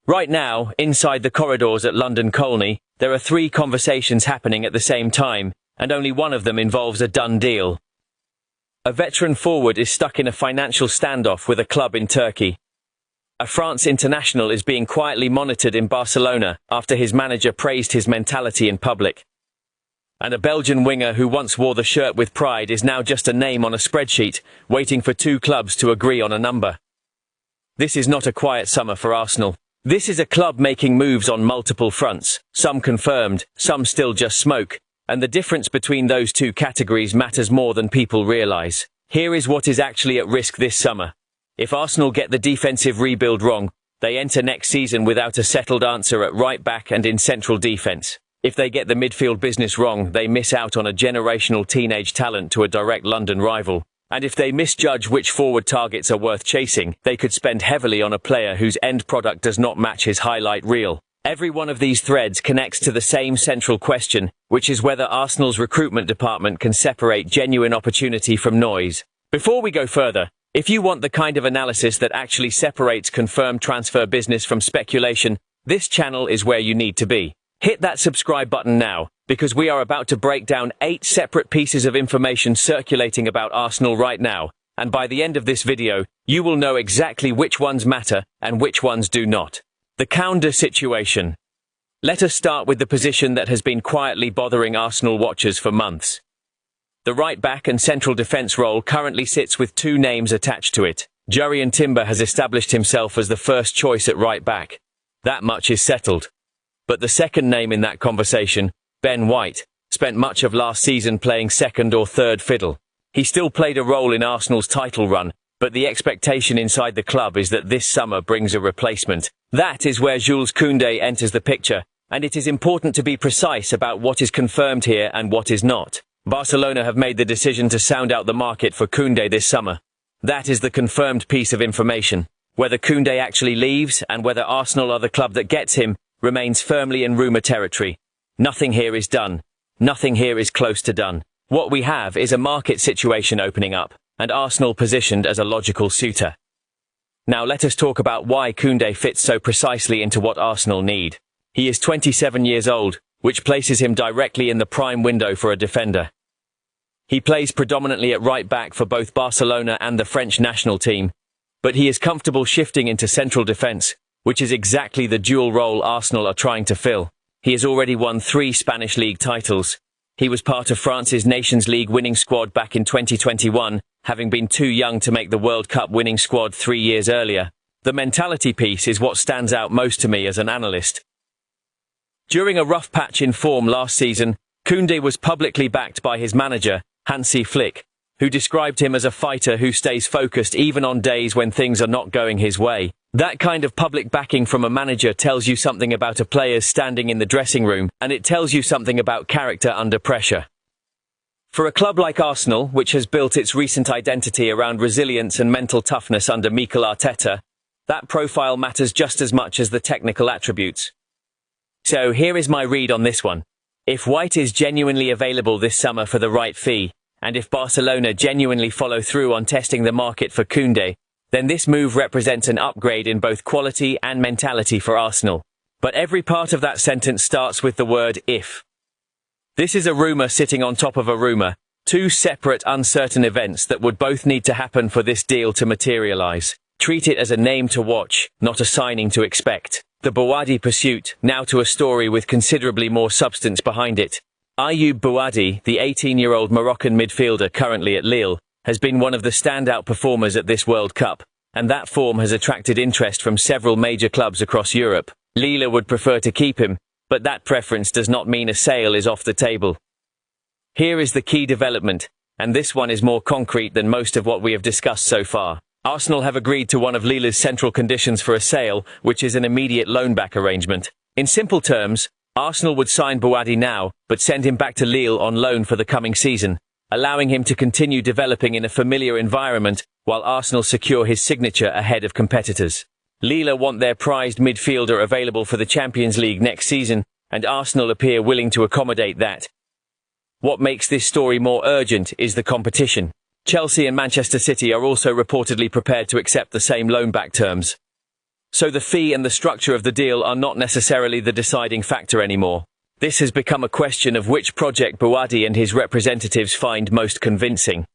Right now, inside the corridors at London Colney, there are 3 conversations happening at the same time, and only one of them involves a done deal. A veteran forward is stuck in a financial standoff with a club in Turkey. A France international is being quietly monitored in Barcelona after his manager praised his mentality in public. And a Belgian winger who once wore the shirt with pride is now just a name on a spreadsheet, waiting for 2 clubs to agree on a number. This is not a quiet summer for Arsenal. This is a club making moves on multiple fronts, some confirmed, some still just smoke, and the difference between those 2 categories matters more than people realise. Here is what is actually at risk this summer. If Arsenal get the defensive rebuild wrong, they enter next season without a settled answer at right back and in central defence. If they get the midfield business wrong, they miss out on a generational teenage talent to a direct London rival. And if they misjudge which forward targets are worth chasing, they could spend heavily on a player whose end product does not match his highlight reel. Every one of these threads connects to the same central question, which is whether Arsenal's recruitment department can separate genuine opportunity from noise. Before we go further, if you want the kind of analysis that actually separates confirmed transfer business from speculation, this channel is where you need to be. Hit that subscribe button now, because we are about to break down 8 separate pieces of information circulating about Arsenal right now, and by the end of this video, you will know exactly which ones matter and which ones do not. The Kounde situation. Let us start with the position that has been quietly bothering Arsenal watchers for months. The right-back and central defence role currently sits with 2 names attached to it. Jurrien Timber has established himself as the first choice at right-back. That much is settled. But the second name in that conversation, Ben White, spent much of last season playing second or third fiddle. He still played a role in Arsenal's title run, but the expectation inside the club is that this summer brings a replacement. That is where Jules Kounde enters the picture, and it is important to be precise about what is confirmed here and what is not. Barcelona have made the decision to sound out the market for Kounde this summer. That is the confirmed piece of information. Whether Kounde actually leaves and whether Arsenal are the club that gets him remains firmly in rumour territory. Nothing here is done. Nothing here is close to done. What we have is a market situation opening up, and Arsenal positioned as a logical suitor. Now let us talk about why Kounde fits so precisely into what Arsenal need. He is 27 years old, which places him directly in the prime window for a defender. He plays predominantly at right back for both Barcelona and the French national team, but he is comfortable shifting into central defence, which is exactly the dual role Arsenal are trying to fill. He has already won 3 Spanish League titles. He was part of France's Nations League winning squad back in 2021, having been too young to make the World Cup winning squad 3 years earlier. The mentality piece is what stands out most to me as an analyst. During a rough patch in form last season, Kounde was publicly backed by his manager, Hansi Flick, who described him as a fighter who stays focused even on days when things are not going his way. That kind of public backing from a manager tells you something about a player's standing in the dressing room, and it tells you something about character under pressure. For a club like Arsenal, which has built its recent identity around resilience and mental toughness under Mikel Arteta, that profile matters just as much as the technical attributes. So here is my read on this one. If White is genuinely available this summer for the right fee, and if Barcelona genuinely follow through on testing the market for Kounde, then this move represents an upgrade in both quality and mentality for Arsenal. But every part of that sentence starts with the word if. This is a rumour sitting on top of a rumour, 2 separate uncertain events that would both need to happen for this deal to materialise. Treat it as a name to watch, not a signing to expect. The Bouaddi pursuit, now to a story with considerably more substance behind it. Ayoub Bouaddi, the 18-year-old Moroccan midfielder currently at Lille, has been one of the standout performers at this World Cup, and that form has attracted interest from several major clubs across Europe. Lille would prefer to keep him, but that preference does not mean a sale is off the table. Here is the key development, and this one is more concrete than most of what we have discussed so far. Arsenal have agreed to one of Lille's central conditions for a sale, which is an immediate loan-back arrangement. In simple terms, Arsenal would sign Bouaddi now, but send him back to Lille on loan for the coming season, allowing him to continue developing in a familiar environment while Arsenal secure his signature ahead of competitors. Lille want their prized midfielder available for the Champions League next season, and Arsenal appear willing to accommodate that. What makes this story more urgent is the competition. Chelsea and Manchester City are also reportedly prepared to accept the same loan-back terms. So the fee and the structure of the deal are not necessarily the deciding factor anymore. This has become a question of which project Bouaddi and his representatives find most convincing.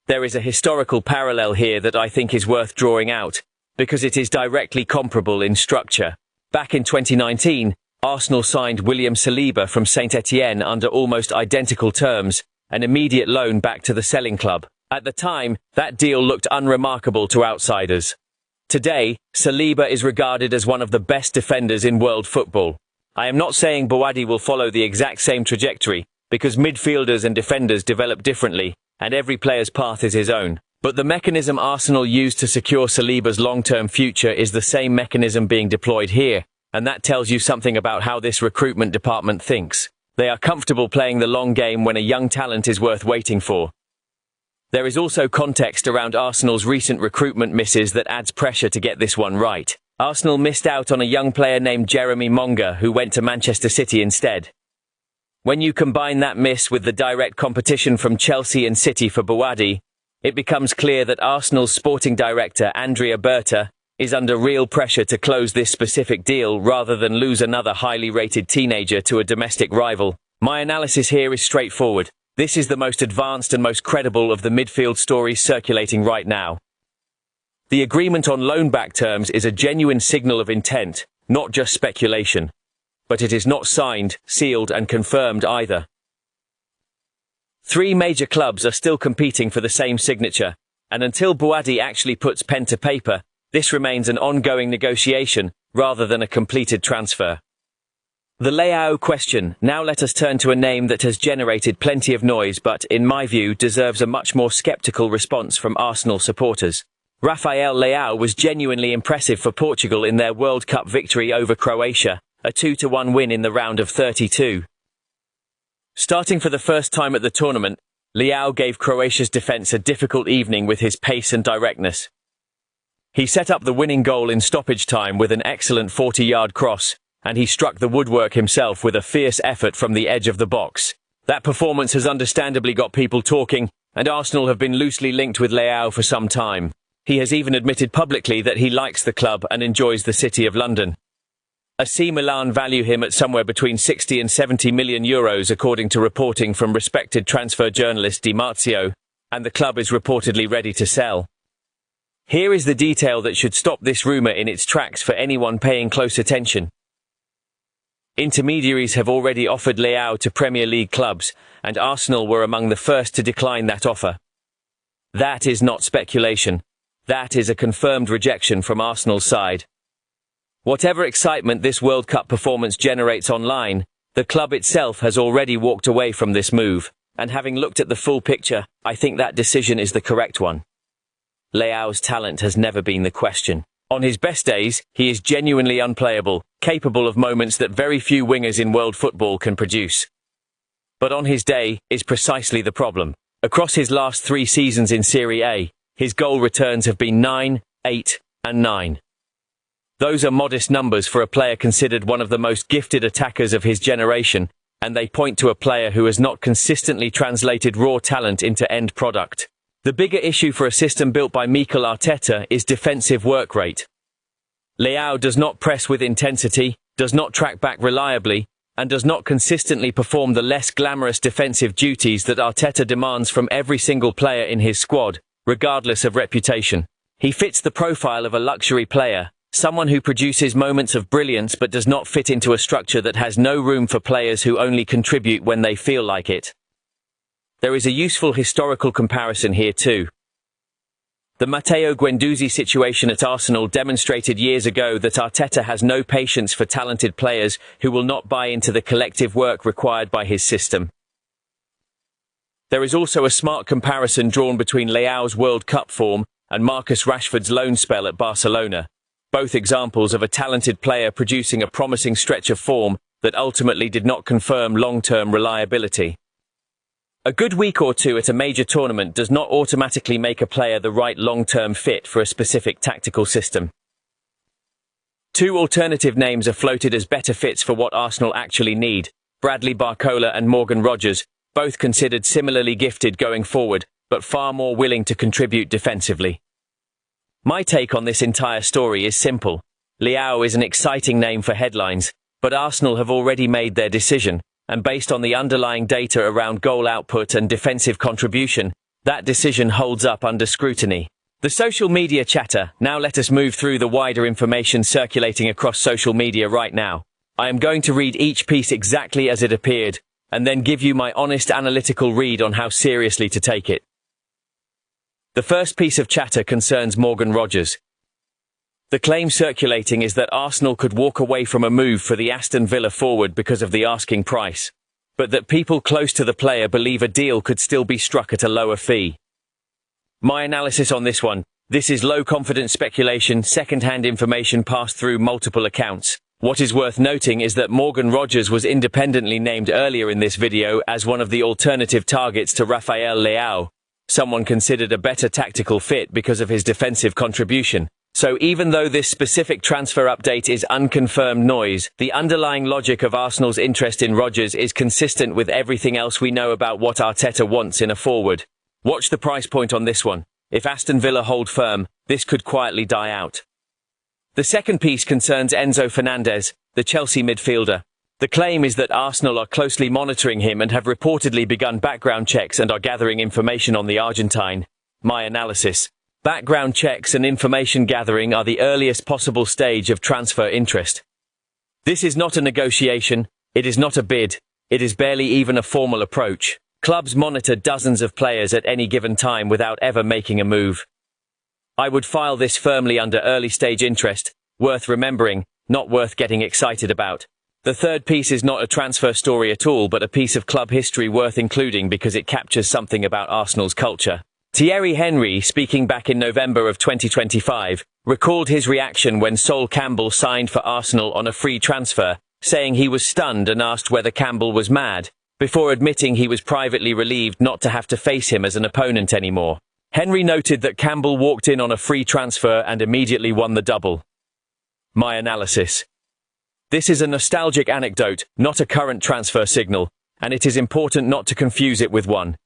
There is a historical parallel here that I think is worth drawing out, because it is directly comparable in structure. Back in 2019, Arsenal signed William Saliba from Saint-Etienne under almost identical terms, an immediate loan back to the selling club. At the time, that deal looked unremarkable to outsiders. Today, Saliba is regarded as one of the best defenders in world football. I am not saying Bouaddi will follow the exact same trajectory, because midfielders and defenders develop differently, and every player's path is his own. But the mechanism Arsenal used to secure Saliba's long-term future is the same mechanism being deployed here, and that tells you something about how this recruitment department thinks. They are comfortable playing the long game when a young talent is worth waiting for. There is also context around Arsenal's recent recruitment misses that adds pressure to get this one right. Arsenal missed out on a young player named Jeremy Monga who went to Manchester City instead. When you combine that miss with the direct competition from Chelsea and City for Bouaddi, it becomes clear that Arsenal's sporting director, Andrea Berta, is under real pressure to close this specific deal rather than lose another highly rated teenager to a domestic rival. My analysis here is straightforward. This is the most advanced and most credible of the midfield stories circulating right now. The agreement on loan-back terms is a genuine signal of intent, not just speculation. But it is not signed, sealed and confirmed either. 3 major clubs are still competing for the same signature, and until Bouaddi actually puts pen to paper, this remains an ongoing negotiation rather than a completed transfer. The Leao question. Now let us turn to a name that has generated plenty of noise but, in my view, deserves a much more sceptical response from Arsenal supporters. Rafael Leao was genuinely impressive for Portugal in their World Cup victory over Croatia, a 2-1 win in the round of 32. Starting for the first time at the tournament, Leao gave Croatia's defence a difficult evening with his pace and directness. He set up the winning goal in stoppage time with an excellent 40-yard cross, and he struck the woodwork himself with a fierce effort from the edge of the box. That performance has understandably got people talking, and Arsenal have been loosely linked with Leao for some time. He has even admitted publicly that he likes the club and enjoys the City of London. AC Milan value him at somewhere between 60 and 70 million euros according to reporting from respected transfer journalist Di Marzio, and the club is reportedly ready to sell. Here is the detail that should stop this rumour in its tracks for anyone paying close attention. Intermediaries have already offered Leao to Premier League clubs, and Arsenal were among the first to decline that offer. That is not speculation. That is a confirmed rejection from Arsenal's side. Whatever excitement this World Cup performance generates online, the club itself has already walked away from this move, and having looked at the full picture, I think that decision is the correct one. Leao's talent has never been the question. On his best days, he is genuinely unplayable, capable of moments that very few wingers in world football can produce. But on his day is precisely the problem. Across his last 3 seasons in Serie A, his goal returns have been 9, 8, and 9. Those are modest numbers for a player considered one of the most gifted attackers of his generation, and they point to a player who has not consistently translated raw talent into end product. The bigger issue for a system built by Mikel Arteta is defensive work rate. Leao does not press with intensity, does not track back reliably, and does not consistently perform the less glamorous defensive duties that Arteta demands from every single player in his squad, regardless of reputation. He fits the profile of a luxury player, someone who produces moments of brilliance but does not fit into a structure that has no room for players who only contribute when they feel like it. There is a useful historical comparison here too. The Matteo Guendouzi situation at Arsenal demonstrated years ago that Arteta has no patience for talented players who will not buy into the collective work required by his system. There is also a smart comparison drawn between Leao's World Cup form and Marcus Rashford's loan spell at Barcelona, both examples of a talented player producing a promising stretch of form that ultimately did not confirm long-term reliability. A good week or two at a major tournament does not automatically make a player the right long-term fit for a specific tactical system. 2 alternative names are floated as better fits for what Arsenal actually need: Bradley Barcola and Morgan Rogers, both considered similarly gifted going forward, but far more willing to contribute defensively. My take on this entire story is simple. Leao is an exciting name for headlines, but Arsenal have already made their decision, and based on the underlying data around goal output and defensive contribution, that decision holds up under scrutiny. The social media chatter. Now let us move through the wider information circulating across social media right now. I am going to read each piece exactly as it appeared, and then give you my honest analytical read on how seriously to take it. The first piece of chatter concerns Morgan Rogers. The claim circulating is that Arsenal could walk away from a move for the Aston Villa forward because of the asking price, but that people close to the player believe a deal could still be struck at a lower fee. My analysis on this one: this is low-confidence speculation, second-hand information passed through multiple accounts. What is worth noting is that Morgan Rogers was independently named earlier in this video as one of the alternative targets to Rafael Leao, someone considered a better tactical fit because of his defensive contribution. So even though this specific transfer update is unconfirmed noise, the underlying logic of Arsenal's interest in Rogers is consistent with everything else we know about what Arteta wants in a forward. Watch the price point on this one. If Aston Villa hold firm, this could quietly die out. The second piece concerns Enzo Fernandez, the Chelsea midfielder. The claim is that Arsenal are closely monitoring him and have reportedly begun background checks and are gathering information on the Argentine. My analysis: background checks and information gathering are the earliest possible stage of transfer interest. This is not a negotiation, it is not a bid, it is barely even a formal approach. Clubs monitor dozens of players at any given time without ever making a move. I would file this firmly under early stage interest, worth remembering, not worth getting excited about. The third piece is not a transfer story at all, but a piece of club history worth including because it captures something about Arsenal's culture. Thierry Henry, speaking back in November of 2025, recalled his reaction when Sol Campbell signed for Arsenal on a free transfer, saying he was stunned and asked whether Campbell was mad, before admitting he was privately relieved not to have to face him as an opponent anymore. Henry noted that Campbell walked in on a free transfer and immediately won the double. My analysis: this is a nostalgic anecdote, not a current transfer signal, and it is important not to confuse it with one.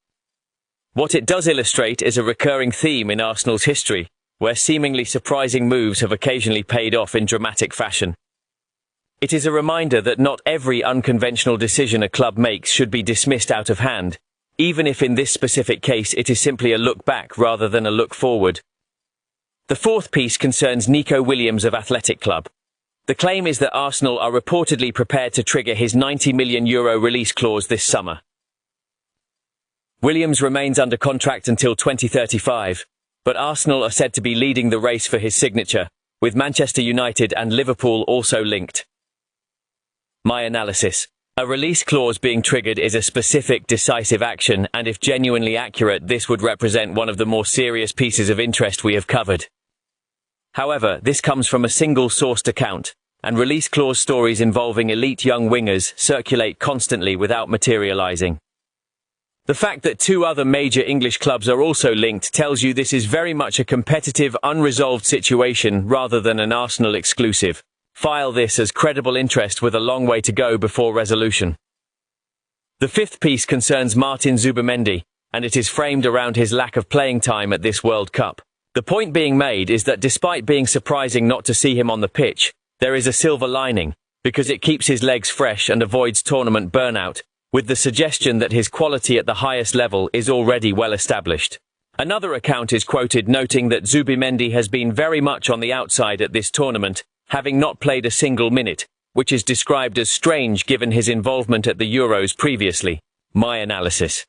What it does illustrate is a recurring theme in Arsenal's history, where seemingly surprising moves have occasionally paid off in dramatic fashion. It is a reminder that not every unconventional decision a club makes should be dismissed out of hand, even if in this specific case it is simply a look back rather than a look forward. The fourth piece concerns Nico Williams of Athletic Club. The claim is that Arsenal are reportedly prepared to trigger his €90 million release clause this summer. Williams remains under contract until 2035, but Arsenal are said to be leading the race for his signature, with Manchester United and Liverpool also linked. My analysis: a release clause being triggered is a specific, decisive action, and if genuinely accurate, this would represent one of the more serious pieces of interest we have covered. However, this comes from a single-sourced account, and release clause stories involving elite young wingers circulate constantly without materializing. The fact that two other major English clubs are also linked tells you this is very much a competitive, unresolved situation rather than an Arsenal exclusive. File this as credible interest with a long way to go before resolution. The fifth piece concerns Martin Zubimendi, and it is framed around his lack of playing time at this World Cup. The point being made is that despite being surprising not to see him on the pitch, there is a silver lining, because it keeps his legs fresh and avoids tournament burnout, with the suggestion that his quality at the highest level is already well established. Another account is quoted noting that Zubimendi has been very much on the outside at this tournament, having not played a single minute, which is described as strange given his involvement at the Euros previously. My analysis: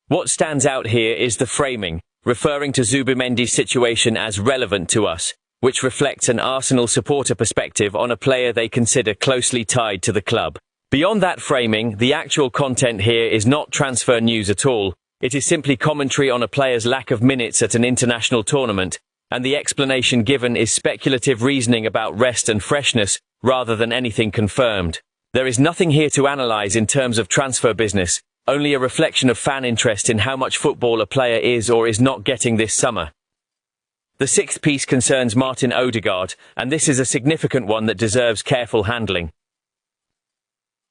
what stands out here is the framing, referring to Zubimendi's situation as relevant to us, which reflects an Arsenal supporter perspective on a player they consider closely tied to the club. Beyond that framing, the actual content here is not transfer news at all. It is simply commentary on a player's lack of minutes at an international tournament, and the explanation given is speculative reasoning about rest and freshness, rather than anything confirmed. There is nothing here to analyze in terms of transfer business, only a reflection of fan interest in how much football a player is or is not getting this summer. The sixth piece concerns Martin Ødegaard, and this is a significant one that deserves careful handling.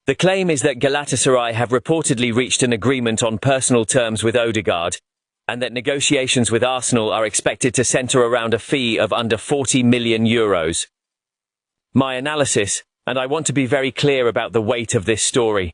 The claim is that Galatasaray have reportedly reached an agreement on personal terms with Ødegaard, and that negotiations with Arsenal are expected to centre around a fee of under €40 million. My analysis, and I want to be very clear about the weight of this story.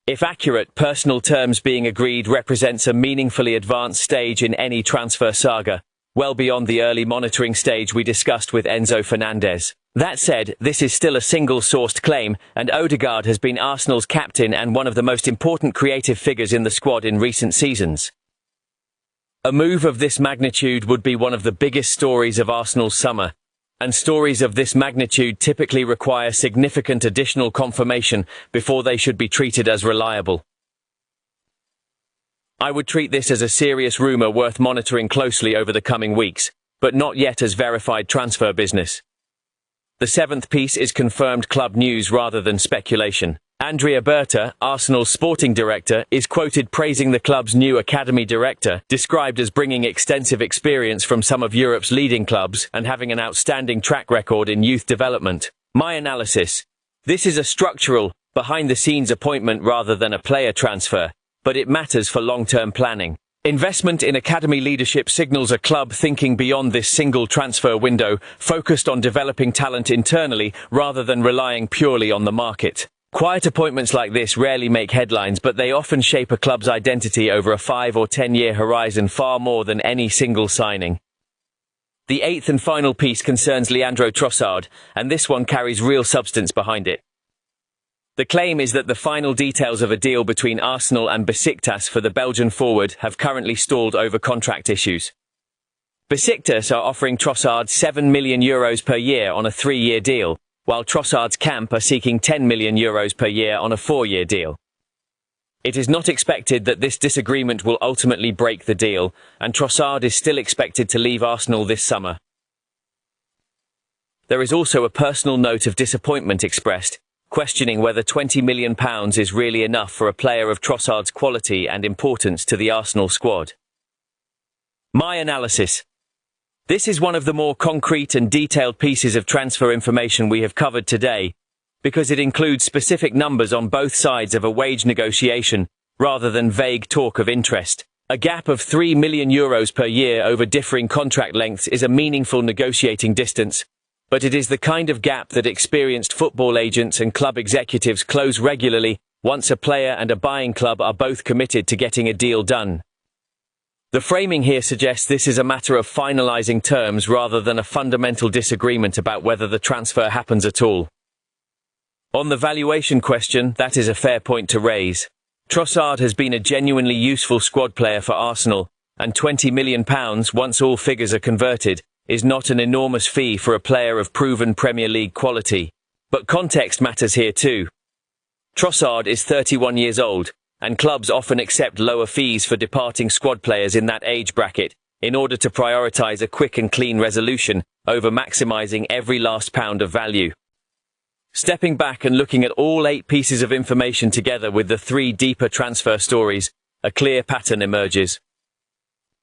If accurate, personal terms being agreed represents a meaningfully advanced stage in any transfer saga, well beyond the early monitoring stage we discussed with Enzo Fernandez. That said, this is still a single-sourced claim, and Ødegaard has been Arsenal's captain and one of the most important creative figures in the squad in recent seasons. A move of this magnitude would be one of the biggest stories of Arsenal's summer, and stories of this magnitude typically require significant additional confirmation before they should be treated as reliable. I would treat this as a serious rumour worth monitoring closely over the coming weeks, but not yet as verified transfer business. The seventh piece is confirmed club news rather than speculation. Andrea Berta, Arsenal's sporting director, is quoted praising the club's new academy director, described as bringing extensive experience from some of Europe's leading clubs and having an outstanding track record in youth development. My analysis: this is a structural, behind-the-scenes appointment rather than a player transfer, but it matters for long-term planning. Investment in academy leadership signals a club thinking beyond this single transfer window, focused on developing talent internally rather than relying purely on the market. Quiet appointments like this rarely make headlines, but they often shape a club's identity over a 5 or 10-year horizon far more than any single signing. The eighth and final piece concerns Leandro Trossard, and this one carries real substance behind it. The claim is that the final details of a deal between Arsenal and Besiktas for the Belgian forward have currently stalled over contract issues. Besiktas are offering Trossard €7 million per year on a 3-year deal, while Trossard's camp are seeking €10 million per year on a 4-year deal. It is not expected that this disagreement will ultimately break the deal, and Trossard is still expected to leave Arsenal this summer. There is also a personal note of disappointment expressed, questioning whether £20 million is really enough for a player of Trossard's quality and importance to the Arsenal squad. My analysis: this is one of the more concrete and detailed pieces of transfer information we have covered today, because it includes specific numbers on both sides of a wage negotiation, rather than vague talk of interest. A gap of €3 million per year over differing contract lengths is a meaningful negotiating distance, but it is the kind of gap that experienced football agents and club executives close regularly once a player and a buying club are both committed to getting a deal done. The framing here suggests this is a matter of finalizing terms rather than a fundamental disagreement about whether the transfer happens at all. On the valuation question, that is a fair point to raise. Trossard has been a genuinely useful squad player for Arsenal, and £20 million, once all figures are converted, is not an enormous fee for a player of proven Premier League quality. But context matters here too. Trossard is 31 years old, and clubs often accept lower fees for departing squad players in that age bracket, in order to prioritise a quick and clean resolution over maximising every last pound of value. Stepping back and looking at all 8 pieces of information together with the 3 deeper transfer stories, a clear pattern emerges.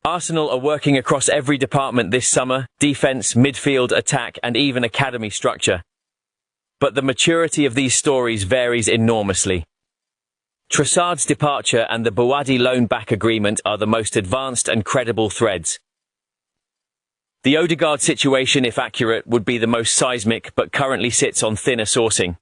Arsenal are working across every department this summer: defence, midfield, attack, and even academy structure. But the maturity of these stories varies enormously. Trossard's departure and the Bouaddi loan-back agreement are the most advanced and credible threads. The Ødegaard situation, if accurate, would be the most seismic, but currently sits on thinner sourcing.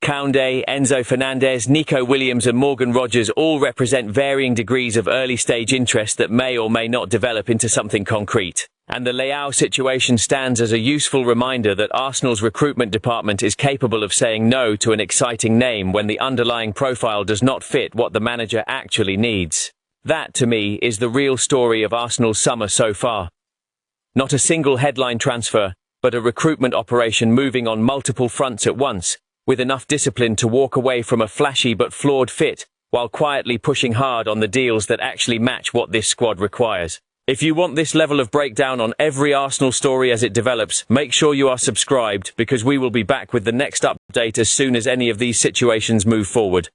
Kounde, Enzo Fernandez, Nico Williams and Morgan Rogers all represent varying degrees of early-stage interest that may or may not develop into something concrete. And the Leao situation stands as a useful reminder that Arsenal's recruitment department is capable of saying no to an exciting name when the underlying profile does not fit what the manager actually needs. That, to me, is the real story of Arsenal's summer so far. Not a single headline transfer, but a recruitment operation moving on multiple fronts at once, with enough discipline to walk away from a flashy but flawed fit, while quietly pushing hard on the deals that actually match what this squad requires. If you want this level of breakdown on every Arsenal story as it develops, make sure you are subscribed, because we will be back with the next update as soon as any of these situations move forward.